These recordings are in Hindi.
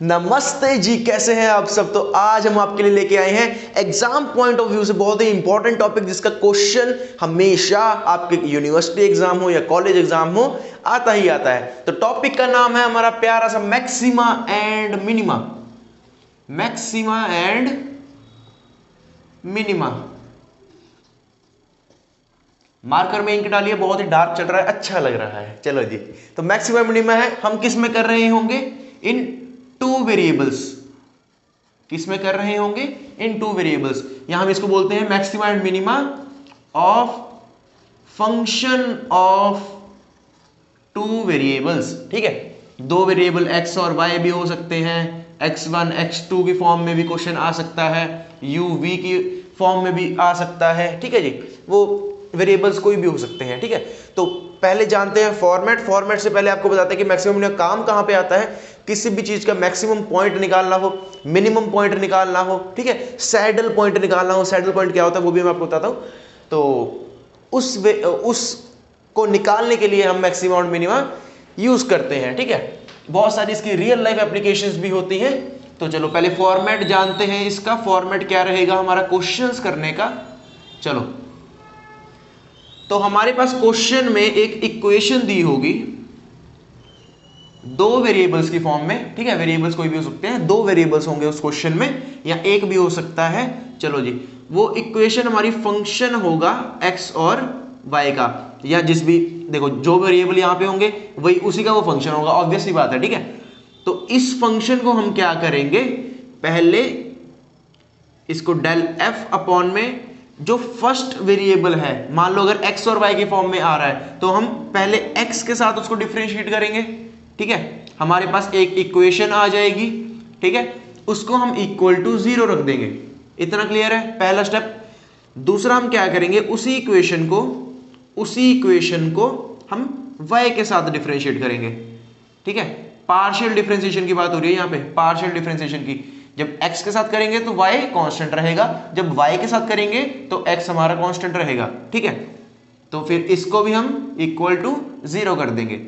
नमस्ते जी, कैसे हैं आप सब। तो आज हम आपके लिए लेके आए हैं एग्जाम पॉइंट ऑफ व्यू से बहुत ही इंपॉर्टेंट टॉपिक, जिसका क्वेश्चन हमेशा आपके यूनिवर्सिटी एग्जाम हो या कॉलेज एग्जाम हो आता ही आता है। तो टॉपिक का नाम है हमारा प्यारा सा maxima and minima. Maxima and minima. Marker में इंक डालिए, बहुत ही डार्क चल रहा है, अच्छा लग रहा है। चलो जी, तो मैक्सिमा मिनिमा है, हम किस में कर रहे होंगे? इन टू वेरिएबल्स। किस में कर रहे होंगे? इन टू वेरिएबल्स। यहां हम इसको बोलते हैं maxima and minima of function of two variables. ठीक है, दो वेरिएबल x और y भी हो सकते हैं, x1 x2 की फॉर्म में भी क्वेश्चन आ सकता है, u v की फॉर्म में भी आ सकता है। ठीक है जी, वो वेरिएबल्स कोई भी हो सकते हैं। ठीक है, तो पहले जानते हैं फॉर्मेट। फॉर्मेट से पहले आपको बताते हैं कि मैक्सिमम मिनिमम काम कहां पे आता है। किसी भी चीज का मैक्सिमम पॉइंट निकालना हो, मिनिमम पॉइंट निकालना हो, ठीक है, सैडल पॉइंट निकालना हो। सैडल पॉइंट क्या होता है वो भी मैं आपको बताता हूं। तो उसको निकालने के लिए हम मैक्सिमम और मिनिमम यूज करते हैं। ठीक है, बहुत सारी इसकी रियल लाइफ एप्लीकेशंस भी होती हैं। तो चलो पहले फॉर्मेट जानते हैं। इसका फॉर्मेट क्या रहेगा हमारा क्वेश्चंस करने का। चलो, तो हमारे पास क्वेश्चन में एक इक्वेशन दी होगी दो वेरिएबल्स की फॉर्म में। ठीक है, वेरिएबल्स कोई भी हो सकते हैं, दो वेरिएबल्स होंगे उस क्वेश्चन में, या एक भी हो सकता है। चलो जी, वो इक्वेशन हमारी फंक्शन होगा x और y का, या जिस भी, देखो जो वेरिएबल यहां पे होंगे वही उसी का वो फंक्शन होगा, ऑब्वियस सी बात है। ठीक है, तो इस फंक्शन को हम क्या करेंगे, पहले इसको डेल f अपॉन में जो फर्स्ट वेरिएबल है, मान लो अगर x और y की फॉर्म में आ रहा है, तो हम पहले x के साथ उसको डिफरेंशिएट करेंगे। ठीक है, हमारे पास एक इक्वेशन आ जाएगी। ठीक है, उसको हम इक्वल टू 0 रख देंगे। इतना क्लियर है, पहला स्टेप। दूसरा हम क्या करेंगे, उसी इक्वेशन को हम y के साथ डिफरेंशिएट करेंगे। ठीक है, पार्शियल डिफरेंशिएशन की बात हो रही है यहाँ पे, पार्शियल डिफरेंशिएशन की। जब x के साथ करेंगे तो y कांस्टेंट रहेगा, जब y के साथ करेंगे तो x हमारा कांस्टेंट रहेगा। ठीक है, तो फिर इसको भी हम इक्वल टू 0 कर देंगे।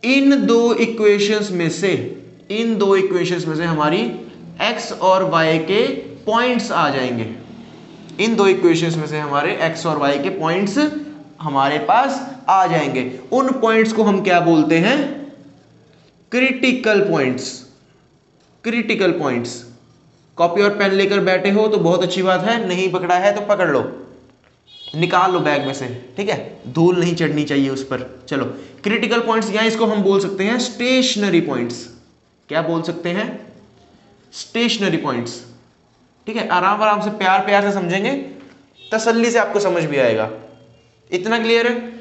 इन दो इक्वेशंस में से हमारी x और y के पॉइंट्स आ जाएंगे। इन दो इक्वेशंस में से हमारे x और y के पॉइंट्स हमारे पास आ जाएंगे। उन पॉइंट्स को हम क्या बोलते हैं? Critical points. Critical points. Copy और पेन लेकर बैठे हो तो बहुत अच्छी बात है, नहीं पकड़ा है तो पकड़ लो, निकाल लो बैग में से। ठीक है, धूल नहीं चढ़नी चाहिए उस पर। चलो, क्रिटिकल पॉइंट्स, या इसको हम बोल सकते हैं स्टेशनरी पॉइंट्स। क्या बोल सकते हैं? Stationary points. ठीक है, आराम आराम से, प्यार प्यार से समझेंगे, तसल्ली से आपको समझ भी आएगा। इतना क्लियर है?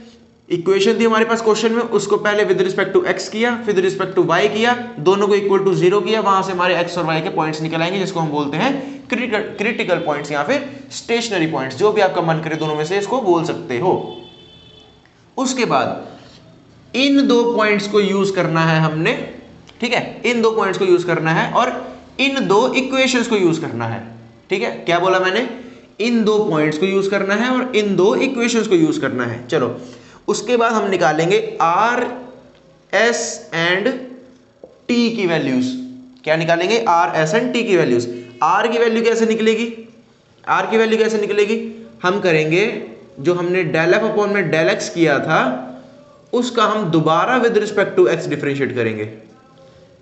इक्वेशन थी हमारे पास क्वेश्चन में, उसको पहले विद रिस्पेक्ट टू x किया, फिर विद रिस्पेक्ट टू y किया, दोनों को इक्वल टू 0 किया, वहां से हमारे x और y के पॉइंट्स निकल आएंगे, जिसको हम बोलते हैं क्रिटिकल पॉइंट्स या फिर स्टेशनरी पॉइंट्स, जो भी आपका मन करे दोनों में से इसको बोल सकते हो। उसके बाद इन दो पॉइंट्स को यूज करना है हमने। ठीक है, इन दो पॉइंट्स को यूज करना है और इन दो इक्वेशंस को यूज करना है। ठीक है, क्या बोला मैंने? इन दो पॉइंट्स को यूज करना है और इन दो इक्वेशंस को यूज करना है। चलो, उसके बाद हम निकालेंगे r, s एंड t की वैल्यूज। क्या निकालेंगे? r, s एंड t की वैल्यूज। r की वैल्यू कैसे निकलेगी? r की वैल्यू कैसे निकलेगी? हम करेंगे जो हमने डेल f अपॉन में डेल x किया था, उसका हम दोबारा with respect to x differentiate करेंगे।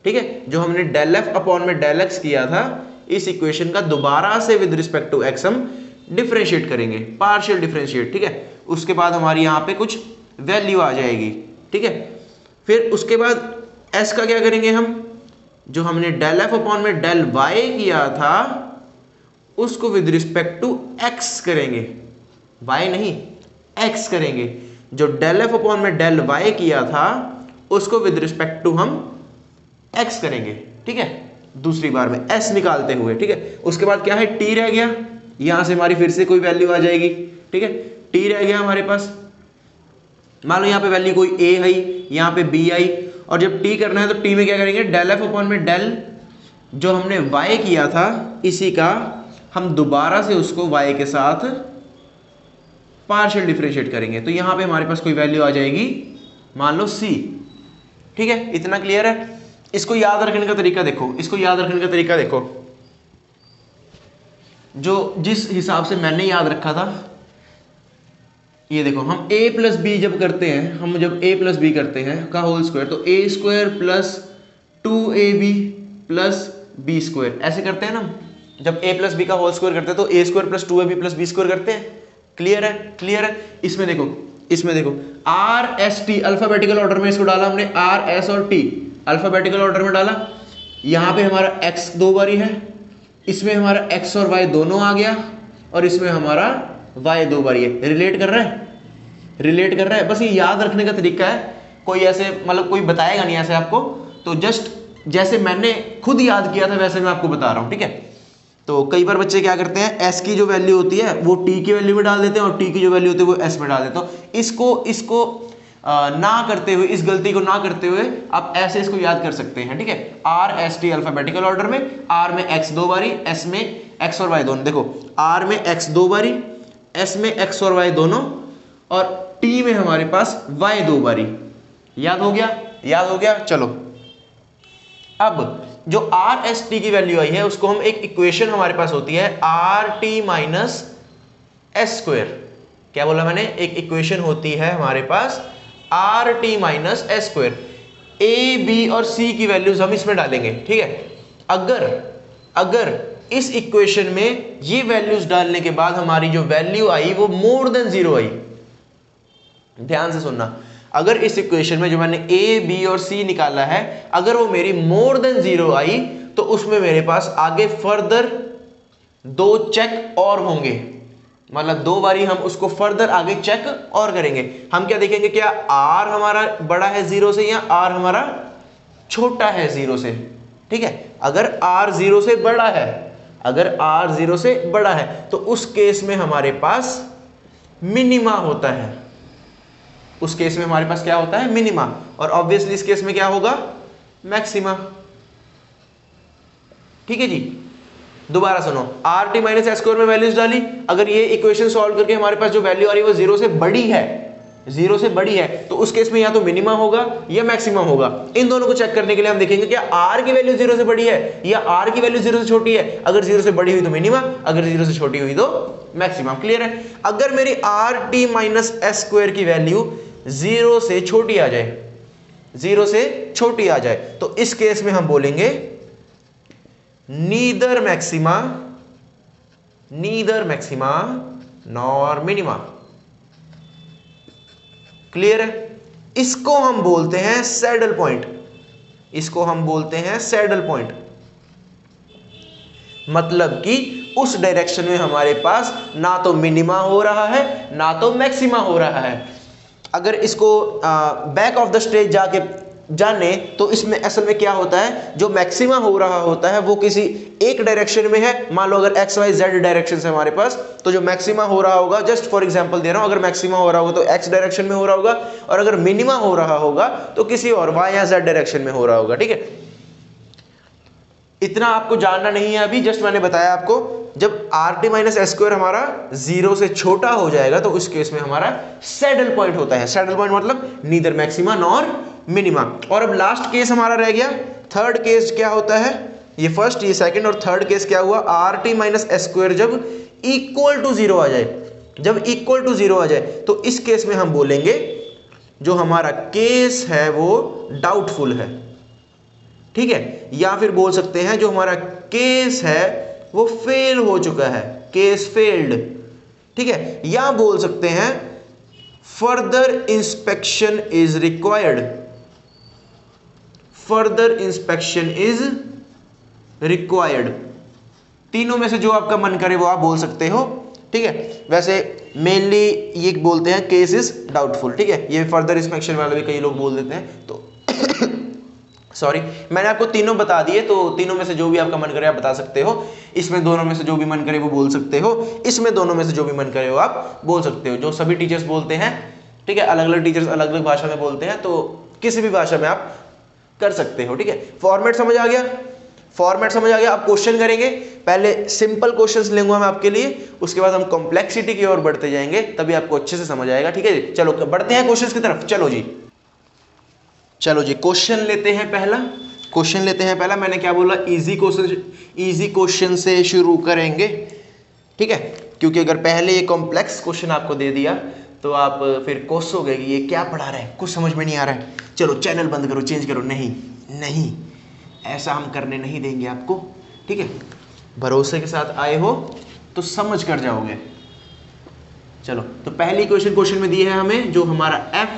ठीक है, जो हमने डेल f अपॉन में डेल x किया था, इस इक्वेशन का दोबारा से विद रिस्पेक्ट टू x हम डिफरेंशिएट करेंगे, पार्शियल डिफरेंशिएट। ठीक है, उसके बाद हमारी यहाँ पे कुछ वैल्यू आ जाएगी। ठीक है, फिर उसके बाद s का क्या करेंगे हम? जो हमने डेल f अपॉन में डेल y किया था, उसको विद रिस्पेक्ट टू x करेंगे, y नहीं x करेंगे। जो डेल f अपॉन में डेल y किया था, उसको विद रिस्पेक्ट टू हम x करेंगे। ठीक है, दूसरी बार में s निकालते हुए। ठीक है, उसके बाद क्या है? t रह गया, यहां से हमारी फिर से कोई वैल्यू आ जाएगी। ठीक है, t रह गया हमारे पास, मान लो यहाँ पे वैल्यू कोई a आई, यहाँ पे b आई, और जब t करना है तो t में क्या करेंगे? डेल f अपॉन में डेल जो हमने y किया था, इसी का हम दोबारा से उसको y के साथ पार्शियल डिफरेंशिएट करेंगे। तो यहाँ पे हमारे पास कोई वैल्यू आ जाएगी, मान लो c। ठीक है, इतना क्लियर है? इसको याद रखने का तरीका देखो, इसको याद रखने का तरीका देखो, जो जिस हिसाब से मैंने याद रखा था, ये देखो, हम a प्लस बी जब करते हैं, हम जब a प्लस बी करते हैं का होल स्क्वायर, तो a square plus 2ab plus B square, ऐसे करते हैं ना। जब a प्लस बी का होल स्क्वायर करते हैं तो a square plus 2ab plus B square करते हैं। क्लियर है? क्लियर है? इसमें देखो, इसमें देखो, are S T alphabetical order में इसको डाला हमने, आर एस और टी अल्फाबेटिकल ऑर्डर में डाला। यहाँ पे हमारा x 2 बारी है, इसमें हमारा x और y दोनों आ गया, और इसमें हमारा y 2 बारी है। रिलेट कर रहा है? रिलेट कर रहा है? बस ये याद रखने का तरीका है, कोई ऐसे मतलब कोई बताएगा नहीं ऐसे आपको, तो जस्ट जैसे मैंने खुद याद किया था वैसे मैं आपको बता रहा हूँ, ठीक है। तो कई बार बच्चे क्या करते हैं, s की जो वैल्यू होती है वो t की वैल्यू में डाल देते हैं, और t की जो वैल्यू होती है वो s में डाल देते हैं। इसको ना करते हुए, इस गलती को ना करते हुए आप ऐसे इसको याद कर सकते हैं, ठीक है। Are S T alphabetical order में, आर में x 2 बारी, s में x और y दोनों। देखो, r में x 2 बारी, s में x और y दोनों, और t में हमारे पास y 2 बारी। याद हो गया? याद हो गया? चलो, अब जो आर एस टी की वैल्यू आई है उसको हम, एक इक्वेशन हमारे पास होती है R T minus S square. क्या बोला मैंने? एक इक्वेशन होती है हमारे पास R T minus S square. A B और सी की वैल्यूज हम इसमें डालेंगे, ठीक है। अगर इस इक्वेशन में ये वैल्यूज डालने के बाद हमारी जो वैल्यू आई वो मोर देन 0 आई, ध्यान से सुनना, अगर इस इक्वेशन में जो मैंने ए बी और सी निकाला है, अगर वो मेरी मोर देन 0 आई, तो उसमें मेरे पास आगे फर्दर 2 चेक और होंगे, मतलब 2 बारी हम उसको फर्दर आगे चेक और करेंगे। हम क्या देखेंगे, क्या आर हमारा बड़ा है 0 से या आर हमारा छोटा है 0 से, ठीक है। अगर आर 0 से बड़ा है, अगर आर 0 से बड़ा है, तो उस केस में हमारे पास मिनिमा होता है। उस केस में हमारे पास क्या होता है? मिनिमा। और ऑब्वियसली इस केस में क्या होगा? मैक्सिमा। ठीक है जी। दोबारा सुनो, are T minus S square में वैल्यूज डाली, अगर ये इक्वेशन सॉल्व करके हमारे पास जो वैल्यू आ रही है वो 0 से बड़ी है, 0 से बड़ी है, तो उस केस में या तो मिनिमा होगा या मैक्सिमम होगा। इन दोनों को चेक करने के लिए हम देखेंगे क्या आर की वैल्यू 0 से बड़ी है या आर की वैल्यू 0 से छोटी है। अगर 0 से बड़ी हुई तो मिनिमा, अगर 0 से छोटी हुई तो मैक्सिमम। क्लियर है? अगर मेरी are T minus S square की वैल्यू 0 से छोटी आ जाए, 0 से छोटी आ जाए, तो इस केस में हम बोलेंगे neither maxima nor minima. Clear है? इसको हम बोलते हैं सैडल पॉइंट, इसको हम बोलते हैं सैडल पॉइंट। मतलब कि उस डायरेक्शन में हमारे पास ना तो मिनिमा हो रहा है ना तो मैक्सिमा हो रहा है। अगर इसको बैक ऑफ द स्टेज जाके जाने तो इसमें असल में क्या होता है, जो मैक्सिमा हो रहा होता है वो किसी एक डायरेक्शन में है। मान लो अगर एक्स वाई जेड डायरेक्शन है हमारे पास, तो जो मैक्सिमा हो रहा होगा, जस्ट फॉर एग्जांपल दे रहा हूं, अगर मैक्सिमा हो रहा होगा तो एक्स डायरेक्शन में हो रहा होगा, और अगर मिनिमा हो रहा होगा तो किसी और वाई या जेड डायरेक्शन में हो रहा होगा। ठीक है, इतना आपको जानना नहीं है अभी, जस्ट मैंने बताया आपको। जब are T minus S square हमारा 0 से छोटा हो जाएगा तो उस केस में हमारा सैडल पॉइंट होता है। सैडल पॉइंट मतलब नीदर मैक्सिमा नॉर मिनिमा। और अब लास्ट केस हमारा रह गया, थर्ड केस क्या होता है, ये फर्स्ट, ये सेकंड और थर्ड केस क्या हुआ, are T minus S square जब इक्वल टू 0 आ जाए, जब इक्वल टू 0 आ जाए, तो इस केस में हम बोलेंगे जो हमारा केस है वो डाउटफुल है। ठीक है, या फिर बोल सकते हैं जो हमारा केस है वो फेल हो चुका है, केस फेल्ड। ठीक है, या बोल सकते हैं further inspection is required, further inspection is required. तीनों में से जो आपका मन करे वो आप बोल सकते हो। ठीक है, वैसे मेनली ये बोलते हैं केस इज डाउटफुल। ठीक है, ये फर्दर इंस्पेक्शन वाले भी कई लोग बोल देते हैं, तो सॉरी, मैंने आपको तीनों बता दिए, तो तीनों में से जो भी आपका मन करे आप बता सकते हो। इसमें दोनों में से जो भी मन करे वो बोल सकते हो, इसमें दोनों में से जो भी मन करे वो आप बोल सकते हो। जो सभी टीचर्स बोलते हैं, ठीक है, अलग अलग टीचर्स अलग अलग भाषा में बोलते हैं, तो किसी भी भाषा में आप कर सकते हो। ठीक है, फॉर्मेट समझ आ गया, फॉर्मेट समझ आ गया। आप क्वेश्चन करेंगे, पहले सिंपल क्वेश्चंस लेंगे मैं आपके लिए, उसके बाद हम कॉम्प्लेक्सिटी की ओर बढ़ते जाएंगे, तभी आपको अच्छे से समझ आएगा। ठीक है, चलो बढ़ते हैं क्वेश्चंस की तरफ। चलो जी, क्वेश्चन लेते हैं पहला। क्वेश्चन लेते हैं पहला। मैंने क्या बोला, इजी क्वेश्चन से शुरू करेंगे, ठीक है, क्योंकि अगर पहले ये कॉम्प्लेक्स क्वेश्चन आपको दे दिया तो आप फिर कोसोगे कि ये क्या पढ़ा रहा है, कुछ समझ में नहीं आ रहा है, चलो चैनल बंद करो, चेंज करो। नहीं नहीं, ऐसा हम करने नहीं देंगे आपको, ठीक है। भरोसे के साथ आए हो तो समझ कर जाओगे। चलो, तो पहली क्वेश्चन में दी है हमें, जो हमारा f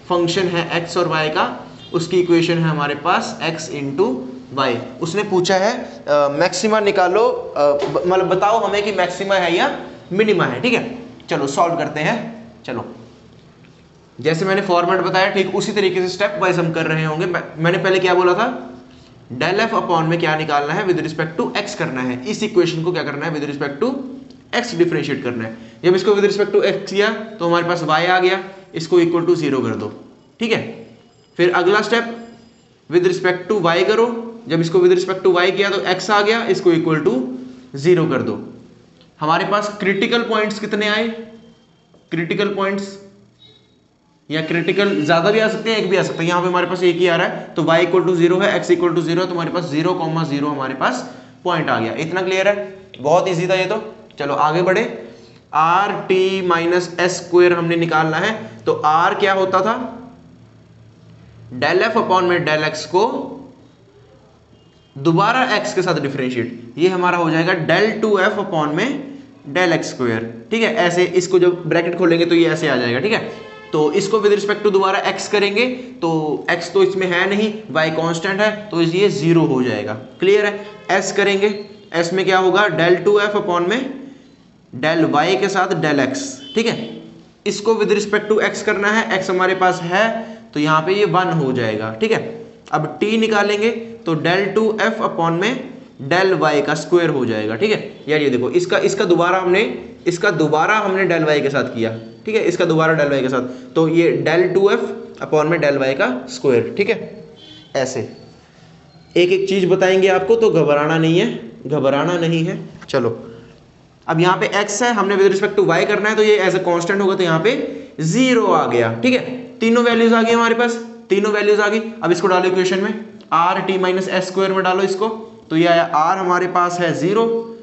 फंक्शन है x और y का, उसकी इक्वेशन है हमारे पास x इंटू वाई। उसने पूछा है मैक्सिमा निकालो, मतलब बताओ हमें कि मैक्सिमा है या मिनिमा है, ठीक है। चलो सॉल्व करते हैं। चलो, जैसे मैंने फॉर्मेट बताया ठीक उसी तरीके से स्टेप वाइज हम कर रहे होंगे। मैंने पहले क्या बोला था, डेल एफ अपॉन में क्या निकालना है, विद रिस्पेक्ट टू x करना है। इस इक्वेशन को क्या करना है, with respect to x differentiate करना है। जब इसको विद रिस्पेक्ट टू x किया तो हमारे पास y आ गया, इसको इक्वल टू 0 कर दो, ठीक है। फिर अगला step with respect to y करो, जब इसको विद रिस्पेक्ट टू y किया तो x आ गया, इसको इक्वल टू 0 कर दो। हमारे पास क्रिटिकल पॉइंट्स कितने आए, क्रिटिकल पॉइंट्स या क्रिटिकल ज्यादा भी आ सकते हैं, एक भी आ सकता है। यहाँ पे हमारे पास एक ही आ रहा है, तो y इक्वल टू 0 है, x इक्वल टू 0 है, तो हमारे पास 0,0 हमारे पास पॉइंट आ गया। इतना क्लियर है, बहुत इजी था ये तो। चलो आगे बढ़े, are T minus S square हमने निकालना है। तो आर क्या होता था, डेल एफ अपॉन में डेल एक्स को दोबारा एक्स के साथ डिफरेंशिएट, ये हमारा हो जाएगा डेल टू एफ अपॉन में डेल एक्स स्क्वायर, ठीक है। ऐसे इसको जब ब्रैकेट खोलेंगे तो ये ऐसे आ जाएगा, ठीक है। तो इसको विद रिस्पेक्ट टू दोबारा x करेंगे तो x तो इसमें है नहीं, y कांस्टेंट है, तो ये 0 हो जाएगा। क्लियर है। s करेंगे, s में क्या होगा, डेल टू एफ अपॉन में डेल y के साथ डेल x, ठीक है। इसको विद रिस्पेक्ट टू x करना है, x हमारे पास है तो यहाँ पे ये 1 हो जाएगा, ठीक है। अब t निकालेंगे तो डेल टू एफ अपॉन में डेल y का स्क्वायर हो जाएगा, ठीक है। यार ये देखो, इसका दोबारा हमने डेल y के साथ किया, ठीक है, इसका दोबारा डेल y के साथ, तो ये डेल टू एफ अपॉन में डेल y का स्क्वायर, ठीक है। ऐसे एक एक चीज बताएंगे आपको, तो घबराना नहीं है। चलो, अब यहाँ पे x है, हमने विद रिस्पेक्ट टू y करना है, तो ये एज ए कांस्टेंट होगा, तो यहाँ पे 0 आ गया, ठीक है। तीनों वैल्यूज आ गई हमारे पास, तीनों वैल्यूज आ गई। अब इसको डालो इक्वेशन में, are T minus S square में डालो इसको, तो ये आया r हमारे पास है 0,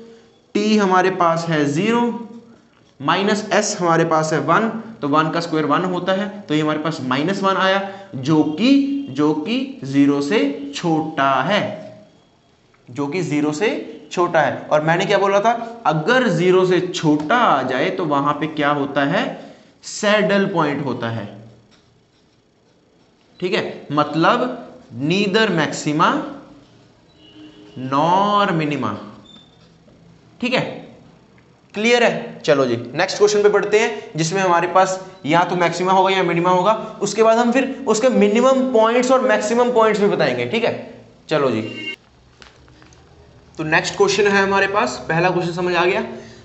t हमारे पास है 0, माइनस s हमारे पास है 1, तो 1 का स्क्वायर 1 होता है, तो ये हमारे पास -1 आया, जो कि 0 से छोटा है, जो कि 0 से छोटा है। और मैंने क्या बोला था, अगर 0 से छोटा आ जाए तो वहां पे क्या होता है, सैडल पॉइंट होता है, ठीक है। मतलब नीदर मैक्सिमा नॉर मिनिमा, ठीक है। क्लियर है। चलो जी, नेक्स्ट क्वेश्चन पे बढ़ते हैं, जिसमें हमारे पास या तो मैक्सिमा होगा या मिनिमा होगा। उसके बाद हम फिर उसके मिनिमम पॉइंट्स और मैक्सिमम पॉइंट्स भी बताएंगे, ठीक है। चलो जी, तो नेक्स्ट क्वेश्चन है हमारे पास, पहला क्वेश्चन समझ आ गया।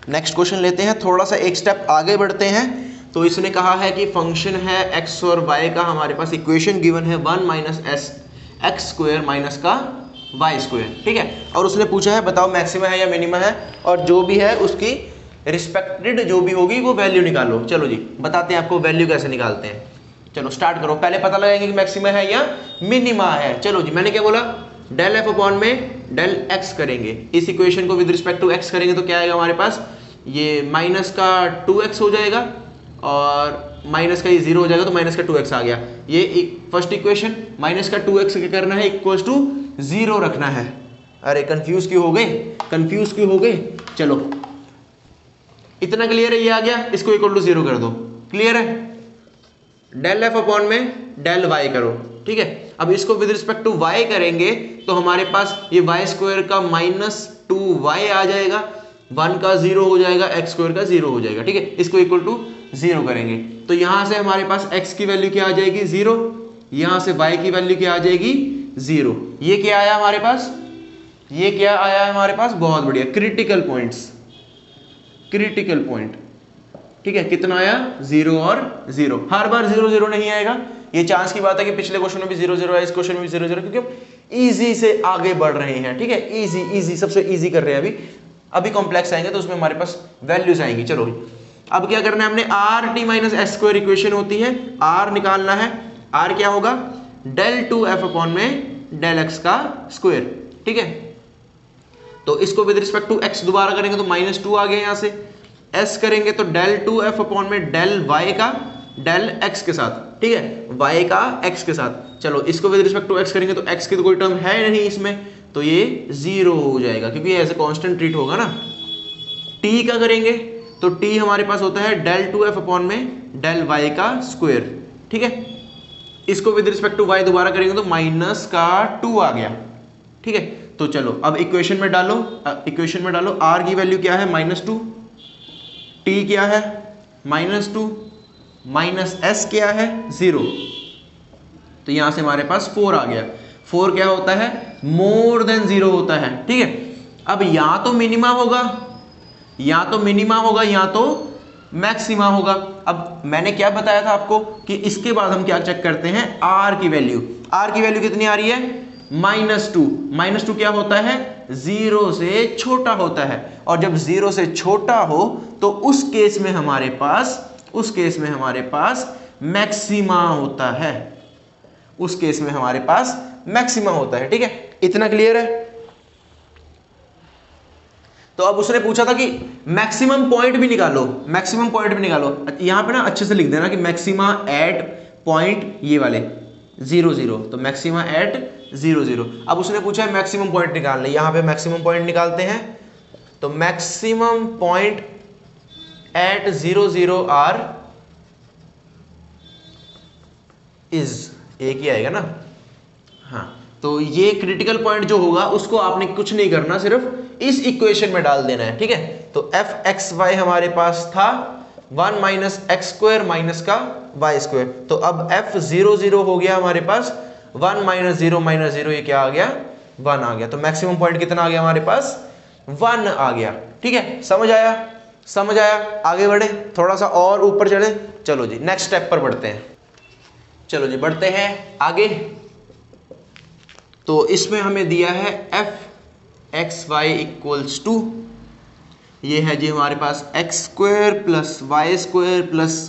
नेक्स्ट क्वेश्चन लेते हैं, थोड़ा सा एक स्टेप आगे बढ़ते हैं। तो इसने कहा है कि फंक्शन है x और y का, हमारे पास इक्वेशन गिवन है 1 minus S x square minus का वाई स्क्वायर, ठीक है। और उसने पूछा है बताओ मैक्सिमा है या मिनिमा है, और जो भी है उसकी रिस्पेक्टेड जो भी होगी वो वैल्यू निकालो। चलो जी, बताते हैं आपको वैल्यू कैसे निकालते हैं। चलो स्टार्ट करो, पहले पता लगाएंगे कि मैक्सिमा है या मिनिमा है। चलो जी, मैंने क्या बोला, डेल एफ अपॉन में डेल एक्स करेंगे, इस इक्वेशन को विद रिस्पेक्ट टू एक्स करेंगे तो क्या आएगा हमारे पास, ये माइनस का 2x हो जाएगा, और माइनस का ये 0 हो जाएगा, तो माइनस का 2x आ गया। ये फर्स्ट इक्वेशन, माइनस का 2x क्या करना है, इक्वल्स टू 0 रखना है। अरे कंफ्यूज क्यों हो गए, चलो इतना क्लियर है, ये आ गया, इसको इक्वल टू 0 कर दो। क्लियर है। डेल एफ अपॉन में डेल वाई करो, ठीक है। अब इसको विद रिस्पेक्ट टू y करेंगे तो हमारे पास ये y स्क्वायर का -2y आ जाएगा, 1 का 0 हो जाएगा, x स्क्वायर का 0 हो जाएगा, ठीक है। इसको इक्वल टू 0 करेंगे तो यहां से हमारे पास x की वैल्यू क्या आ जाएगी, 0, यहां से y की वैल्यू क्या आ जाएगी, 0। ये क्या आया हमारे पास, ये क्या आया है हमारे पास, बहुत बढ़िया, क्रिटिकल पॉइंट, ठीक है। कितना आया, 0 और 0। हर बार 0 0 नहीं आएगा, ये चांस की बात है कि पिछले क्वेश्चन में भी 0 0 है, इस क्वेश्चन में भी 0 0, क्योंकि हम इजी से आगे बढ़ रहे हैं, ठीक है। इजी सबसे इजी कर रहे हैं। अभी कॉम्प्लेक्स आएंगे तो उसमें हमारे पास वैल्यूज आएंगी। चलो अब क्या करना है हमने, are T minus S square equation होती है, आर निकालना है। आर क्या होगा, डेल टू एफ अपॉन में डेल एक्स का स्क्वायर, ठीक है। तो इसको विद रिस्पेक्ट टू एक्स दोबारा करेंगे तो -2 आ गया, यहां से एस करेंगे तो del 2f अपॉन में डेल वाई का डेल एक्स के साथ, ठीक है, y का x के साथ। चलो इसको विद रिस्पेक्ट टू x करेंगे तो x की तो कोई टर्म है नहीं इसमें, तो ये 0 हो जाएगा क्योंकि एज ए कांस्टेंट ट्रीट होगा ना। t का करेंगे तो t हमारे पास होता है del 2f अपॉन में डेल y का स्क्वायर, ठीक है। इसको विद रिस्पेक्ट टू y दोबारा करेंगे तो -2 आ गया, ठीक है। तो चलो अब इक्वेशन में डालो, r की वैल्यू क्या है -2, t क्या है -2, माइनस एस क्या है 0, तो यहां से हमारे पास 4 आ गया। 4 क्या होता है, मोर देन 0 होता है, ठीक है। अब या तो मिनिमा होगा या तो मैक्सिमा होगा। अब मैंने क्या बताया था आपको कि इसके बाद हम क्या चेक करते हैं, r की वैल्यू कितनी आ रही है, -2 क्या होता है, 0 से छोटा होता है, और जब 0 से छोटा हो तो उस केस में हमारे पास मैक्सिमा होता है, ठीक है। इतना क्लियर है। तो अब उसने पूछा था कि मैक्सिमम पॉइंट भी निकालो, यहां पे ना अच्छे से लिख देना कि मैक्सिमा एट पॉइंट ये वाले 0 0, तो मैक्सिमा एट 0 0। अब उसने पूछा है मैक्सिमम पॉइंट निकालने, यहां पे मैक्सिमम पॉइंट निकालते हैं। तो maximum point at 0 0 r is, एक ही आएगा ना, हाँ। तो ये क्रिटिकल पॉइंट जो होगा उसको आपने कुछ नहीं करना, सिर्फ इस इक्वेशन में डाल देना है, ठीक है। तो एफ एक्स वाई हमारे पास था 1 माइनस एक्स स्क्वायर माइनस का वाई स्क्वायर, तो अब एफ 0 0 हो गया हमारे पास, 1 माइनस 0 ये क्या आ गया, 1 आ गया। तो मैक्सिमम पॉइंट कितना आ गया हमारे पास, 1 आ गया, ठीक है। समझ आया, आगे बढ़े, थोड़ा सा और ऊपर चले। चलो जी नेक्स्ट स्टेप पर बढ़ते हैं, चलो जी बढ़ते हैं आगे। तो इसमें हमें दिया है f x y equals to, ये है जी हमारे पास x square plus Y square plus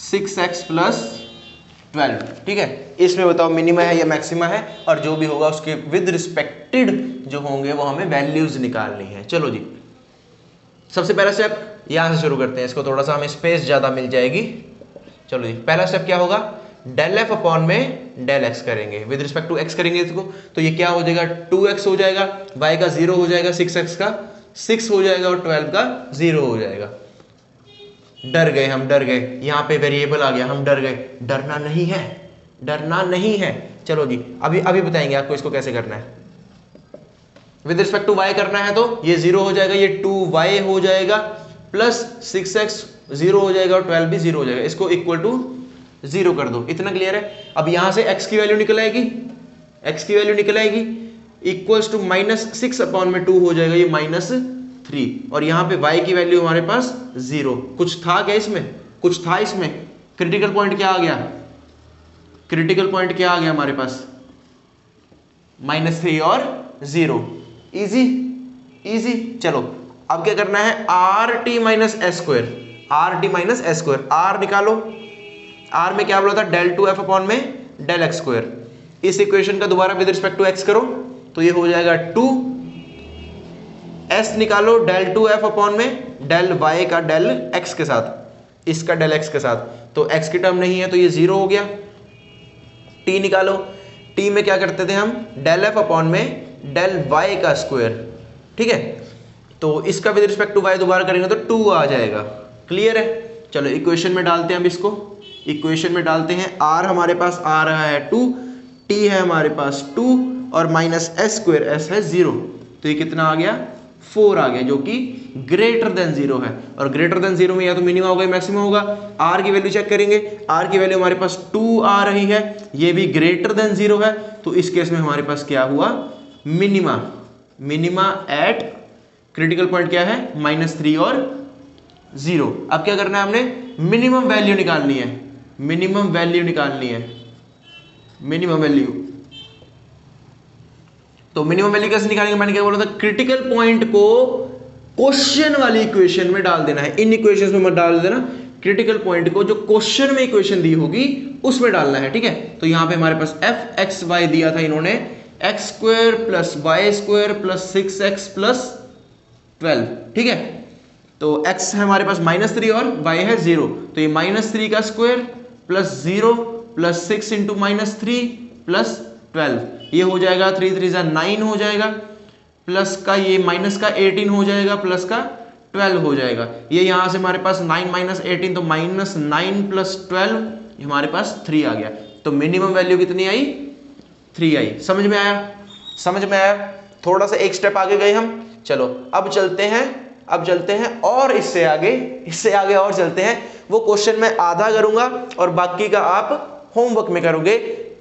6x plus 12, ठीक है। इसमें बताओ मिनिमा है या मैक्सिमा है, और जो भी होगा उसके विद रिस्पेक्टेड जो होंगे वो हमें वैल्यूज निकालनी है। चलो जी सबसे पहला स्टेप यहां से शुरू करते हैं, इसको थोड़ा सा हमें स्पेस ज्यादा मिल जाएगी। चलो जी पहला स्टेप क्या होगा, डेल एफ अपॉन में डेल एक्स करेंगे, विद रिस्पेक्ट टू एक्स करेंगे इसको, तो ये क्या हो जाएगा 2x हो जाएगा, y का 0 हो जाएगा, 6x का 6 हो जाएगा और 12 का 0 हो जाएगा। हम डर गए, यहाँ पे वेरिएबल आ गया, हम डर गए। डरना नहीं है। चलो जी अभी बताएंगे आपको इसको कैसे करना है। विद रिस्पेक्ट टू y करना है तो ये 0 हो जाएगा, ये 2y हो जाएगा प्लस 6x 0 हो जाएगा और 12 भी 0 हो जाएगा, इसको इक्वल टू 0 कर दो। इतना क्लियर है। अब यहां से x की वैल्यू निकल आएगी, इक्वल्स टू -6 अपॉन में 2 हो जाएगा, ये -3, और यहाँ पे y की वैल्यू हमारे पास 0। कुछ था क्या इसमें, क्रिटिकल पॉइंट क्या आ गया, हमारे पास -3 और 0। इजी। चलो अब क्या करना है, rt minus S square, r निकालो। r में क्या बोला था, del 2f अपॉन में del x स्क्वायर। इस इक्वेशन का दोबारा विद रिस्पेक्ट टू x करो तो ये हो जाएगा 2, s निकालो del 2f अपॉन में del y का del x के साथ, इसका del x के साथ, तो x की टर्म नहीं है तो ये 0 हो गया। t निकालो, t में क्या करते थे हम, del f अपॉन में del y का स्क्वायर, ठीक है। तो इसका विद रिस्पेक्ट टू y दोबारा करेंगे तो 2 आ जाएगा। क्लियर है। चलो इक्वेशन में डालते हैं हम इसको, r हमारे पास आ रहा है 2, t है हमारे पास 2 और माइनस एस स्क्वायर, s है 0, तो ये कितना आ गया 4 आ गया, जो कि ग्रेटर देन 0 है। और ग्रेटर देन 0 में या तो मिनिमम होगा या मैक्सिमम होगा। r की वैल्यू चेक करेंगे, r की वैल्यू हमारे पास 2 आ रही है, ये भी ग्रेटर देन 0 है, तो इस केस में हमारे पास क्या हुआ, मिनिमा एट क्रिटिकल पॉइंट क्या है -3 और 0। अब क्या करना है, हमने मिनिमम वैल्यू निकालनी है, तो मिनिमम वैल्यू कैसे निकालेंगे, मैंने क्या बोला था, क्रिटिकल पॉइंट को क्वेश्चन वाली इक्वेशन में डाल देना है, इन इक्वेशंस में मत डाल देना, क्रिटिकल पॉइंट को जो क्वेश्चन में इक्वेशन दी होगी उसमें डालना है, ठीक है। तो यहाँ पे हमारे पास एफ एक्स वाई दिया था इन्होंने X square plus Y square plus 6x plus 12, ठीक है। तो x है हमारे पास -3 और y है 0, तो ये -3 का square plus 0 plus 6 into -3 plus 12, ये हो जाएगा 3 3 जा 9 हो जाएगा, प्लस का ये माइनस का 18 हो जाएगा, प्लस का 12 हो जाएगा। ये यहाँ से हमारे पास 9 माइनस 18 तो -9 प्लस 12 हमारे पास 3 आ गया। तो मिनिमम वैल्यू कितनी आई? 3 आई। समझ में आया? समझ में आया? थोड़ा सा एक स्टेप आगे गए हम। चलो अब चलते हैं और इससे आगे और चलते हैं। वो क्वेश्चन मैं आधा करूंगा और बाकी का आप होमवर्क में करोगे।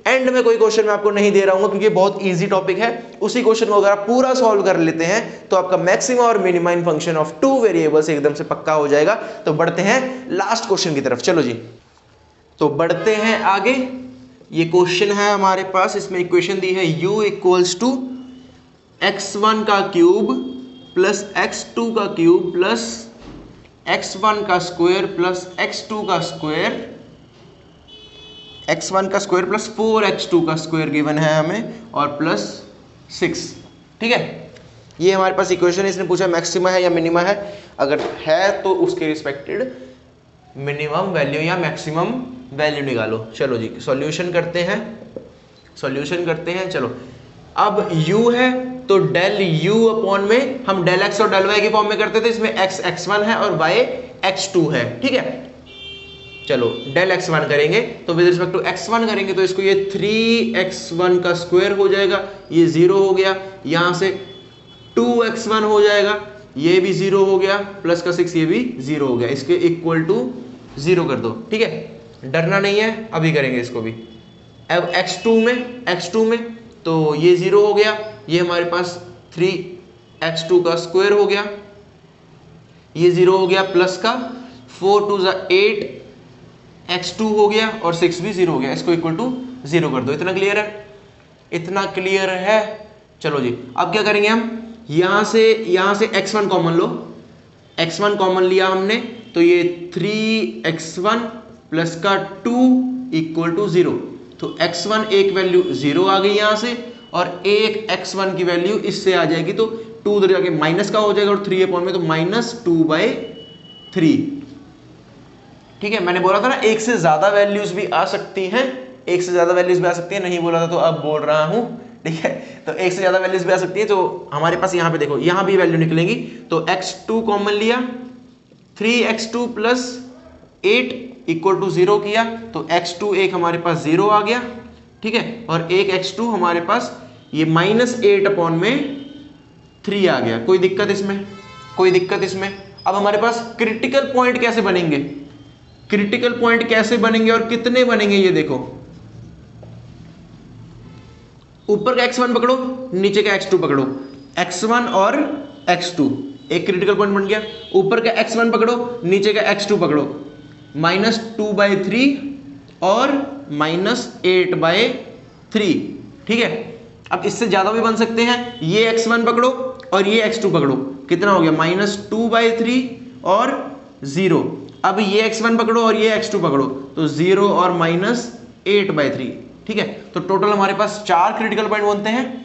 एंड में कोई क्वेश्चन मैं आपको नहीं दे रहा हूं क्योंकि बहुत इजी टॉपिक है। उसी क्वेश्चन को अगर आप पूरा सॉल्व कर लेते हैं तो आपका मैक्सिमा और minima in function of 2 variables एकदम से पक्का हो जाएगा। तो बढ़ते हैं लास्ट क्वेश्चन की तरफ। चलो जी, तो बढ़ते हैं आगे। ये क्वेश्चन है हमारे पास, इसमें इक्वेशन दी है u इक्वल्स टू x1 का क्यूब प्लस x2 का क्यूब प्लस x1 का स्क्वायर प्लस x2 का स्क्वायर, x1 का स्क्वायर प्लस 4x2 का स्क्वायर गिवन है हमें और प्लस 6, ठीक है। ये हमारे पास इक्वेशन है। इसने पूछा मैक्सिमा है या मिनिमा है। अगर है तो उसके रिस्पेक्टेड मिनिमम वैल्यू या मैक्सिमम वैल्यू निकालो। चलो जी, सॉल्यूशन करते हैं। चलो, अब u है तो डेल u अपॉन में हम डेल x और डेल y की फॉर्म में करते थे। इसमें x x1 है और y x2 है, ठीक है। चलो डेल x1 करेंगे तो विद रिस्पेक्ट टू x1 करेंगे तो इसको ये 3x1 का स्क्वायर हो जाएगा, ये 0 हो गया। यहाँ से 2x1 हो जाएगा, ये भी 0 हो गया, प्लस का 6 ये भी 0 हो गया। इसके इक्वल टू 0 कर दो, ठीक है। डरना नहीं है, अभी करेंगे इसको भी। अब x2 में तो ये 0 हो गया, ये हमारे पास 3x2 का स्क्वायर हो गया, ये 0 हो गया, प्लस का 4 2 जा 8 x2 हो गया और 6 भी 0 हो गया। इसको इक्वल टू 0 कर दो। इतना क्लियर है? चलो जी, अब क्या करेंगे हम? यहाँ से x1 कॉमन लो। x1 कॉमन लिया हमने तो ये 3x1 प्लस का 2 इक्वल टू 0। तो x1 एक वैल्यू 0 आ गई यहाँ से और एक x1 की वैल्यू इससे आ जाएगी, तो 2 उधर जाके माइनस का हो जाएगा और 3 अपॉन में तो -2/3, ठीक है। मैंने बोला था ना एक से ज्यादा वैल्यूज भी आ सकती हैं, नहीं बोला था तो अब बोल रहा हूं, ठीक है। तो एक से ज्यादा वैल्यूज भी आ सकती है। तो हमारे पास यहाँ पे देखो, यहाँ भी वैल्यू निकलेंगी। तो x2 कॉमन लिया, 3x2 प्लस 8 इक्वल टू 0 किया तो x2 एक हमारे पास 0 आ गया, ठीक है। और एक x2 हमारे पास ये -8 अपॉन में 3 आ गया। कोई दिक्कत इसमें? अब हमारे पास क्रिटिकल पॉइंट कैसे बनेंगे और कितने बनेंगे ये देखो। ऊपर का x1 पकड़ो, नीचे का x2 पकड़ो। x1 और x2 एक क्रिटिकल पॉइंट बन गया। ऊपर का x1 पकड़ो, नीचे का x2 पकड़ो। -2/3 और -8/3, ठीक है। अब इससे ज्यादा भी बन सकते हैं। ये x1 पकड़ो और ये x2 पकड़ो, कितना हो गया? -2/3 और 0। अब ये x1 पकड़ो और ये x2 पकड़ो तो 0 और -8/3, ठीक है। तो टोटल हमारे पास 4 क्रिटिकल पॉइंट बनते हैं।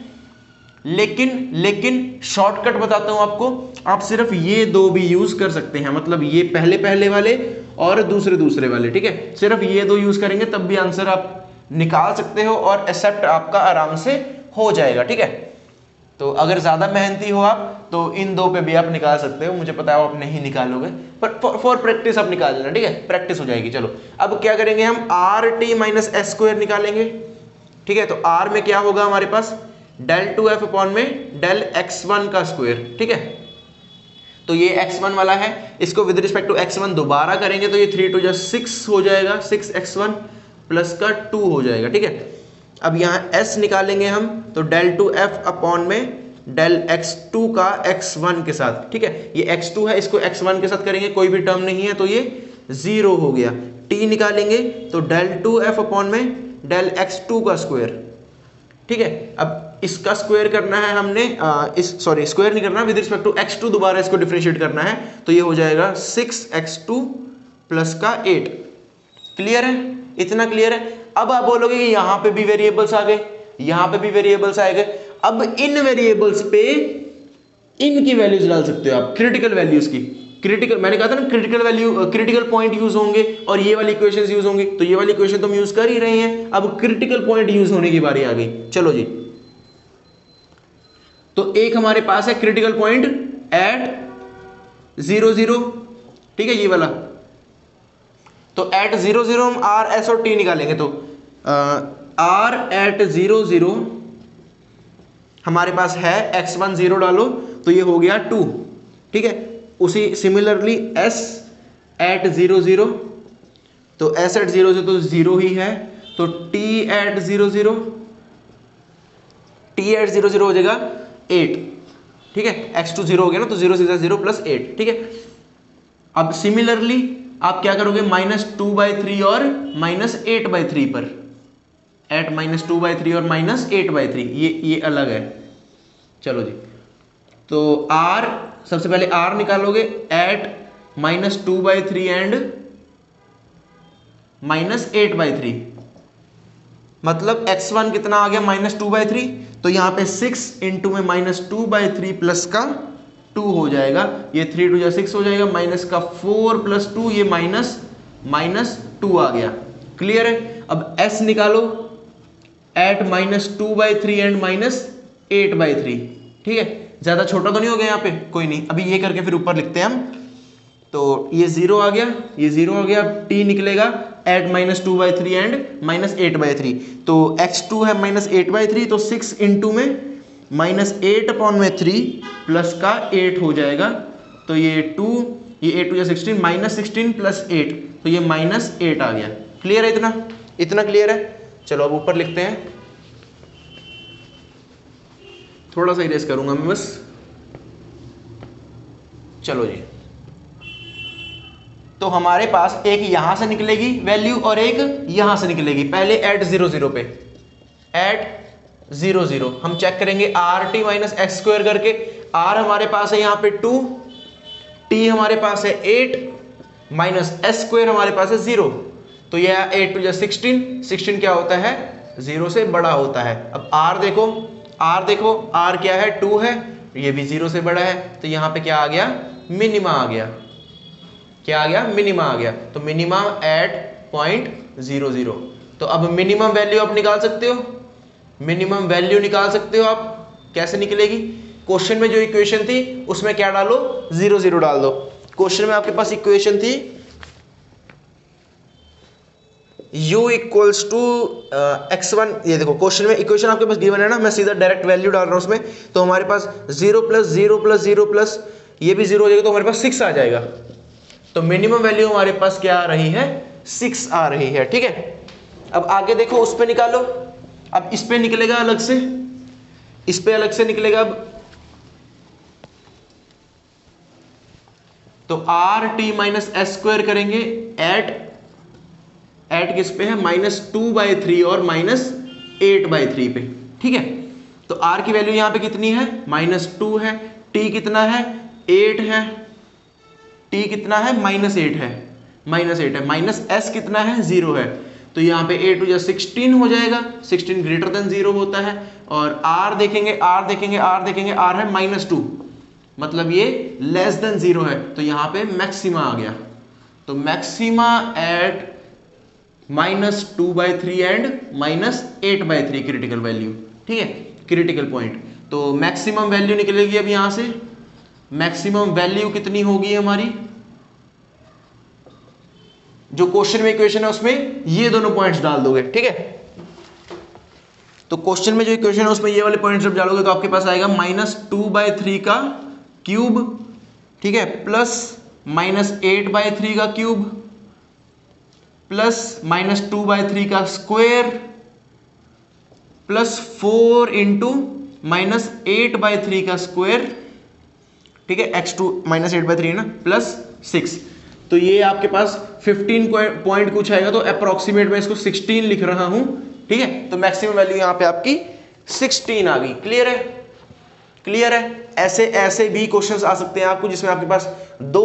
लेकिन शॉर्टकट बताता हूं आपको, आप सिर्फ ये 2 भी यूज कर सकते हैं, मतलब ये पहले वाले और दूसरे वाले, ठीक है। सिर्फ ये 2 यूज करेंगे तब भी आंसर आप निकाल सकते हो और एक्सेप्ट आपका आराम से हो जाएगा, ठीक है। तो अगर ज्यादा मेहनती हो आप तो इन 2 पे भी आप निकाल सकते हो। मुझे पता है आप नहीं निकालोगे, पर फॉर प्रैक्टिस आप निकाल लेना, ठीक है। प्रैक्टिस हो जाएगी। चलो अब क्या करेंगे हम? RT-s² निकालेंगे, ठीक है। तो R में क्या होगा हमारे पास? del 2f अपॉन में del x1 का स्क्वायर, ठीक है। तो ये x1 वाला है, इसको विद रिस्पेक्ट टू x1 दोबारा करेंगे तो ये 3 2 6 हो जाएगा, 6x1 प्लस का 2 हो जाएगा, ठीक है। अब यहाँ s निकालेंगे हम तो del 2f अपॉन में del x2 का x1 के साथ, ठीक है। ये x2 है, इसको x1 के साथ करेंगे, कोई भी टर्म नहीं है तो ये 0 हो गया। t निकालेंगे तो del 2f अपॉन में del x2 का स्क्वायर, ठीक है। अब इसका स्क्वायर करना है हमने, स्क्वायर नहीं करना, विद रिस्पेक्ट टू x2 दोबारा इसको डिफरेंशिएट करना है तो ये हो जाएगा 6x2 प्लस का 8। क्लियर है? इतना क्लियर है? अब आप बोलोगे कि यहाँ पे भी वेरिएबल्स आ गए, यहां पे भी वेरिएबल्स आएंगे। अब इन वेरिएबल्स पे इनकी वैल्यूज डाल सकते हो आप, क्रिटिकल वैल्यूज की। क्रिटिकल, मैंने कहा था ना critical value, critical point use होंगे और ये वाली इक्वेशंस यूज होंगी, तो ये वाली इक्वेशन तो हम यूज कर ही रहे हैं, अब क्रिटिकल पॉइंट यूज होने की बारी आ गई। चलो जी, तो एक हमारे पास है क्रिटिकल पॉइंट एट 0 0, ठीक है, ये वाला। तो एट 0 0 हम आर एस और टी निकालेंगे, तो आर एट 0 0 हमारे पास है x1 0 डालो तो ये हो गया 2, ठीक है। उसी सिमिलरली s एट 0 0, तो s एट 0 0 तो 0 ही है, तो t एट 0 0, t एट 0 0 हो जाएगा 8, ठीक है। x2 0 हो गया ना, तो 0 6 0 प्लस 8, ठीक है। अब सिमिलरली आप क्या करोगे, -2/3 और -8/3 पर, एट -2/3 और -8/3, ये अलग है। चलो जी, तो r, सबसे पहले r निकालोगे एट -2/3 एंड -8/3, मतलब x1 कितना आ गया, -2/3, तो यहाँ पे 6 इंटू में -2/3 प्लस का 2 हो जाएगा, ये 3 2 6 हो जाएगा, माइनस का 4 प्लस 2, ये -2 आ गया। क्लियर है। अब s निकालो एट -2/3 एंड -8/3, ठीक है। ज्यादा छोटा तो नहीं हो गया यहाँ पे, कोई नहीं, अभी ये करके फिर ऊपर लिखते हैं हम। तो ये 0 आ गया, ये 0 आ गया, t निकलेगा एट -2/3 एंड -8/3, तो x2 है -8/3, तो 6 इंटू में -8/3 प्लस का 8 हो जाएगा, तो ये 2, ये 8 2 16, -16 प्लस 8, तो ये -8 आ गया। क्लियर है, इतना क्लियर है। चलो अब ऊपर लिखते हैं, थोड़ा सा इरेज करूंगा मैं बस। चलो जी, तो हमारे पास एक यहां से निकलेगी वैल्यू और एक यहां से निकलेगी। पहले एट 0 0 पे, एट 0 0 हम चेक करेंगे are T minus x square करके। आर हमारे पास है यहाँ पे 2, टी हमारे पास है 8, माइनस एस स्क्वायर हमारे पास है 0, तो यह 8 2 16, 16 क्या होता है, 0 से बड़ा होता है। अब आर देखो, आर क्या है, 2 है, ये भी 0 से बड़ा है, तो यहाँ पे क्या आ गया, मिनिमा आ गया। क्या आ गया, मिनिमा आ गया। तो मिनिमा एट 0.00। तो अब मिनिमम वैल्यू आप निकाल सकते हो, मिनिमम वैल्यू निकाल सकते हो आप। कैसे निकलेगी, क्वेश्चन में जो इक्वेशन थी उसमें क्या डालो, 0 0 डाल दो। क्वेश्चन में आपके पास इक्वेशन थी u इक्वल्स टू x1, ये देखो क्वेश्चन में इक्वेशन आपके पास गिवन है ना, मैं सीधा डायरेक्ट वैल्यू डाल रहा हूं उसमें। तो हमारे पास 0 + 0 + 0 प्लस ये भी 0 हो जाएगा, तो हमारे पास 6 आ जाएगा। तो मिनिमम वैल्यू हमारे पास क्या आ रही है, 6 आ रही है, ठीक है। अब आगे देखो, उस पे निकालो। अब इस पे निकलेगा अलग से, इस पे अलग से निकलेगा। अब तो are T minus S square करेंगे एट किस पे है, -2/3 और -8/3 पे, ठीक है। तो आर की वैल्यू यहां पे कितनी है, -2 है, टी कितना है, 8 है, टी कितना है, -8 है, माइनस एस कितना है, 0 है, तो यहाँ पे 8 2 16 हो जाएगा, 16 ग्रेटर देन 0 होता है। और आर देखेंगे, आर है -2, मतलब ये लेस देन 0 है, तो यहाँ पे मैक्सिमा आ गया। तो maxima eight -2/3 and -8/3 critical value, ठीक है, क्रिटिकल पॉइंट। तो मैक्सिमम वैल्यू निकलेगी अब यहां से, मैक्सिमम वैल्यू कितनी होगी हमारी, जो क्वेश्चन में इक्वेशन है उसमें ये दोनों पॉइंट्स डाल दोगे, ठीक है। तो क्वेश्चन में जो इक्वेशन है उसमें ये वाले पॉइंट्स जब डालोगे तो आपके पास आएगा -2/3 का क्यूब, ठीक है, प्लस -8/3 का क्यूब, प्लस -2/3 का स्क्वायर, प्लस 4 इंटू -8/3 का स्क्वायर, ठीक है, x2 -8/3 ना, प्लस 6। तो ये आपके पास 15 पॉइंट कुछ आएगा, तो अप्रोक्सीमेट मैं इसको 16 लिख रहा हूं, ठीक है। तो मैक्सिमम वैल्यू यहां पे आपकी 16 आ गई। क्लियर है, क्लियर है। ऐसे भी क्वेश्चंस आ सकते हैं आपको जिसमें आपके पास दो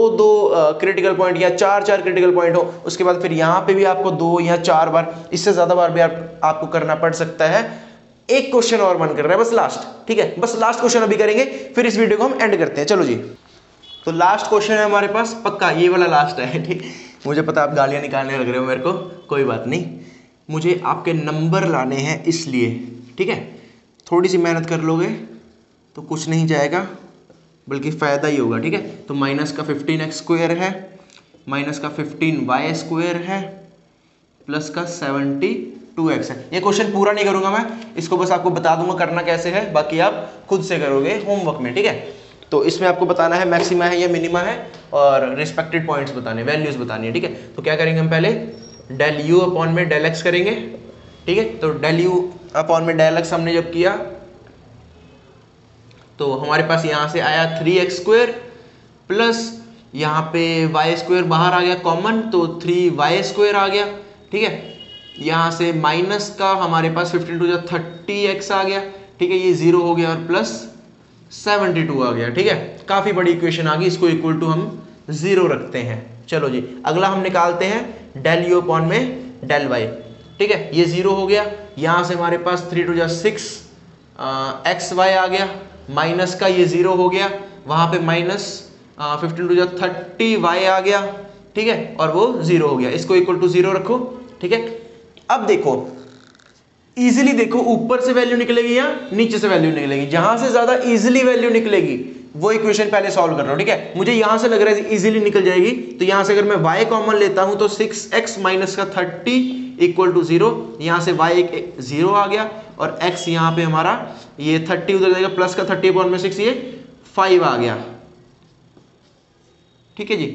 क्रिटिकल पॉइंट या चार क्रिटिकल पॉइंट हो, उसके बाद फिर यहाँ पे भी आपको 2 या 4 बार, इससे ज़्यादा बार भी आपको करना पड़ सकता है एक क्वेश्चन और मन कर रहा है, बस लास्ट, ठीक है, बस लास्ट क्वेश्चन अभी करेंगे, फिर इस वीडियो को हम एंड करते हैं। चलो जी, तो लास्ट क्वेश्चन है हमारे पास, पक्का ये वाला लास्ट है, ठीक। मुझे पता आप गालियां निकालने लग रहे हो मेरे को, कोई बात नहीं, मुझे आपके नंबर लाने हैं इसलिए, ठीक है। थोड़ी सी मेहनत कर लोगे तो कुछ नहीं जाएगा, बल्कि फ़ायदा ही होगा, ठीक है। तो माइनस का 15x² है, माइनस का 15y² है, प्लस का 72x है। ये क्वेश्चन पूरा नहीं करूंगा मैं, इसको बस आपको बता दूंगा करना कैसे है, बाकी आप खुद से करोगे होमवर्क में, ठीक है। तो इसमें आपको बताना है मैक्सिमा है या मिनिमा है, और रिस्पेक्टेड पॉइंट्स बताने, वैल्यूज बतानी है, ठीक है। तो क्या करेंगे हम पहले, डेल यू अपॉन में डेल एक्स करेंगे, ठीक है। तो डेल यू अपॉन में डेल एक्स हमने जब किया तो हमारे पास यहाँ से आया 3x² प्लस यहाँ पे y² बाहर आ गया कॉमन, तो 3y² आ गया, ठीक है। यहाँ से माइनस का हमारे पास 15 टू 30x आ गया, ठीक है, ये 0 हो गया, और प्लस 72 आ गया, ठीक है। काफ़ी बड़ी इक्वेशन आ गई, इसको इक्वल टू हम 0 रखते हैं। चलो जी, अगला हम निकालते हैं डेल यू अपॉन में डेल वाई, ठीक है, ये 0 हो गया। यहाँ से हमारे पास 3 टू 6 xy आ गया, माइनस का ये 0 हो गया, वहाँ पे माइनस 15 टू 30y आ गया, ठीक है, और वो 0 हो गया, इसको इक्वल टू 0 रखो, ठीक है। अब देखो इजीली, देखो ऊपर से वैल्यू निकलेगी या नीचे से वैल्यू निकलेगी, जहां से ज्यादा इजीली वैल्यू निकलेगी वो इक्वेशन पहले सॉल्व कर रहा हूं, ठीक है। मुझे यहां से लग रहा है इजीली निकल जाएगी, तो यहां से अगर मैं y कॉमन लेता हूं तो 6x माइनस का 30 इक्वल टू 0, यहां से y 0 आ गया, और x यहां पे हमारा ये 30 उधर जाएगा, प्लस का 30 अपॉन में 6 ये 5 आ गया, ठीक है जी।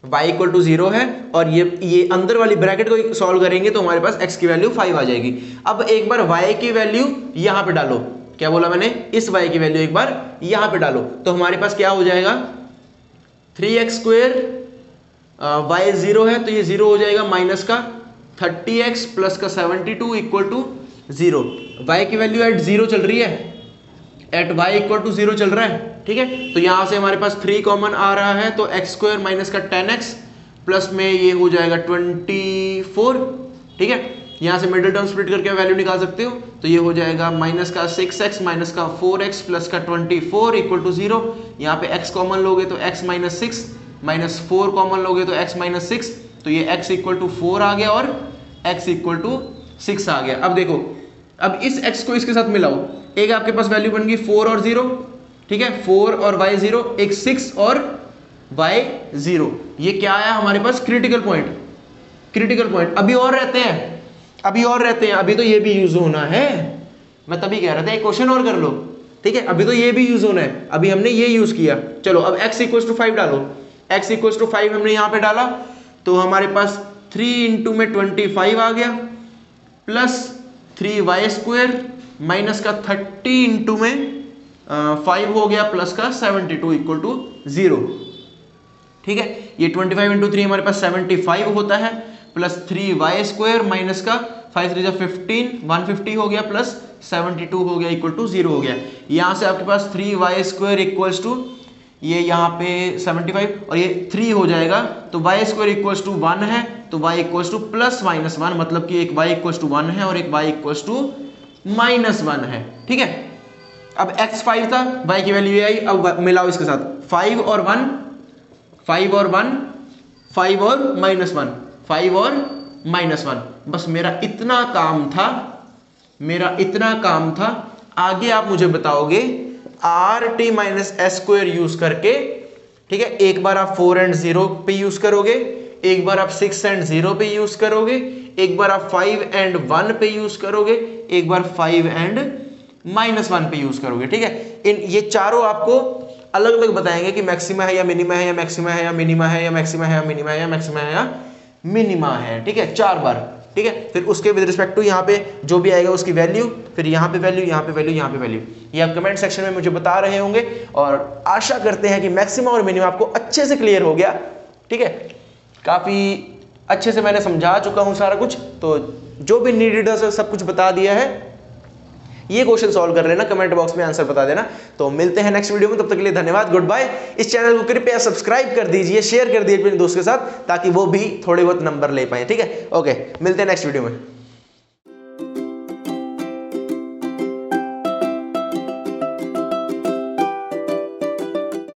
y इक्वल टू 0 है, और ये अंदर वाली ब्रैकेट को सॉल्व करेंगे तो हमारे पास x की वैल्यू 5 आ जाएगी। अब एक बार y की वैल्यू यहां पे डालो, क्या बोला मैंने, इस y की वैल्यू एक बार यहां पे डालो, तो हमारे पास क्या हो जाएगा, 3x², y 0 है तो ये 0 हो जाएगा, माइनस का 30x प्लस का 72 इक्वल टू 0। y की वैल्यू एट 0 चल रही है, एट y इक्वल टू 0 चल रहा है, ठीक है। तो यहां से हमारे पास 3 कॉमन आ रहा है, तो x² माइनस का 10x प्लस में ये हो जाएगा 24, ठीक है। यहां से मिडिल टर्म स्प्लिट करके वैल्यू निकाल सकते हो, तो ये हो जाएगा माइनस का 6x माइनस का 4x प्लस का 24 इक्वल टू 0। यहाँ पे x कॉमन लोगे तो x माइनस 6, माइनस 4 कॉमन लोगे तो x माइनस 6, तो ये x इक्वल टू 4 आ गया, और x इक्वल टू 6 आ गया। अब देखो, अब इस x को इसके साथ मिलाओ, एक आपके पास वैल्यू बन गई 4 और 0, ठीक है, 4 और y 0, एक 6 और y 0, ये क्या आया हमारे पास, क्रिटिकल पॉइंट, क्रिटिकल पॉइंट। अभी और रहते हैं, अभी और रहते हैं, अभी तो ये भी यूज होना है, मैं तभी कह रहा था एक क्वेश्चन और कर लो, ठीक है, अभी तो ये भी यूज होना है, अभी हमने ये यूज किया। चलो अब x इक्वल टू 5 डालो, x इक्वल टू 5 हमने यहाँ पे डाला, तो हमारे पास 3 इंटू में 25 आ गया, प्लस 3y² माइनस का 30 इंटू में 5 हो गया, प्लस का 72 इक्वल टू 0, ठीक है। ये 25 इंटू 3 हमारे पास 75 होता है, प्लस 3y² माइनस का 5 3 15 150 हो गया, प्लस 72 हो गया इक्वल टू 0 हो गया। यहाँ से आपके पास 3y² इक्वल्स टू ये यहाँ पे 75 और ये 3 हो जाएगा, तो y² इक्वल्स टू 1 है, तो y equals two plus minus 1, मतलब कि एक y इक्वल्स टू 1 है और एक y इक्वल्स टू माइनस 1 है, ठीक है। अब x 5 था, y की वैल्यू ये आई, अब मिलाओ इसके साथ 5 और 1, 5 और 1, 5 और माइनस 1, 5 और माइनस 1, बस मेरा इतना काम था, मेरा इतना काम था। आगे आप मुझे बताओगे RT माइनस s² यूज करके, ठीक है। एक बार आप 4 एंड 0 पे यूज करोगे, एक बार आप 6 एंड 0 पे यूज करोगे, एक बार आप 5 एंड 1 पे यूज करोगे, एक बार 5 एंड माइनस 1 पे यूज करोगे, ठीक है। इन ये चारों आपको अलग अलग बताएंगे कि मैक्सिमा है या मिनिमा है, या मैक्सिमा है या मिनिमा है, या मैक्सिमा है या मिनिमा है, या मैक्सिमा है या मिनिमा है, ठीक है, 4 बार, ठीक है। फिर उसके विद रिस्पेक्ट टू यहाँ पे जो भी आएगा उसकी वैल्यू, फिर यहाँ पे वैल्यू, यहाँ पे वैल्यू, यहाँ पे वैल्यू, ये आप कमेंट सेक्शन में मुझे बता रहे होंगे। और आशा करते हैं कि मैक्सिमा और मिनिमा आपको अच्छे से क्लियर हो गया, ठीक है। काफ़ी अच्छे से मैंने समझा चुका हूँ सारा कुछ, तो जो भी नीडेड है सब कुछ बता दिया है। ये क्वेश्चन सॉल्व कर लेना, कमेंट बॉक्स में आंसर बता देना। तो मिलते हैं नेक्स्ट वीडियो में, तब तक के लिए धन्यवाद, गुड बाय। इस चैनल को कृपया सब्सक्राइब कर दीजिए, शेयर कर दीजिए अपने दोस्त के साथ, ताकि वो भी थोड़े बहुत नंबर ले पाए, ठीक है। ओके, मिलते हैं नेक्स्ट वीडियो में।